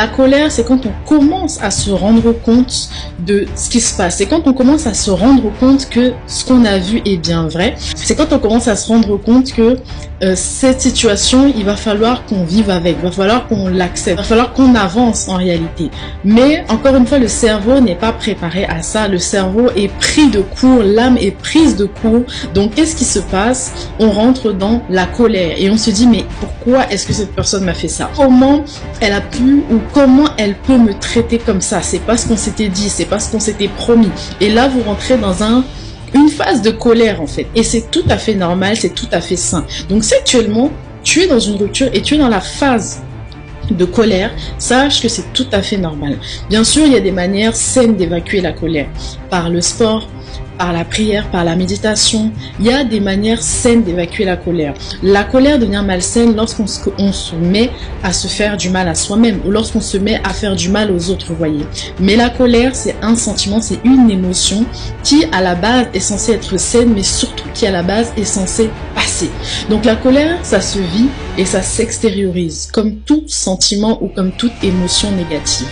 La colère, c'est quand on commence à se rendre compte de ce qui se passe. C'est quand on commence à se rendre compte que ce qu'on a vu est bien vrai. C'est quand on commence à se rendre compte que cette situation, il va falloir qu'on vive avec. Il va falloir qu'on l'accepte. Il va falloir qu'on avance en réalité. Mais encore une fois, le cerveau n'est pas préparé à ça. Le cerveau est pris de court. L'âme est prise de court. Donc, qu'est-ce qui se passe? On rentre dans la colère et on se dit, mais pourquoi est-ce que cette personne m'a fait ça? Comment elle a pu ou comment elle peut me traiter comme ça? C'est pas ce qu'on s'était dit, c'est pas ce qu'on s'était promis. Et là, vous rentrez dans une phase de colère en fait. Et c'est tout à fait normal, c'est tout à fait sain. Donc si actuellement, tu es dans une rupture et tu es dans la phase de colère, sache que c'est tout à fait normal. Bien sûr, il y a des manières saines d'évacuer la colère. Par le sport, par la prière, par la méditation. Il y a des manières saines d'évacuer la colère. La colère devient malsaine lorsqu'on se met à se faire du mal à soi-même ou lorsqu'on se met à faire du mal aux autres, vous voyez. Mais la colère, c'est un sentiment, c'est une émotion qui, à la base, est censée être saine, mais surtout qui, à la base, est censée passer. Donc la colère, ça se vit et ça s'extériorise, comme tout sentiment ou comme toute émotion négative.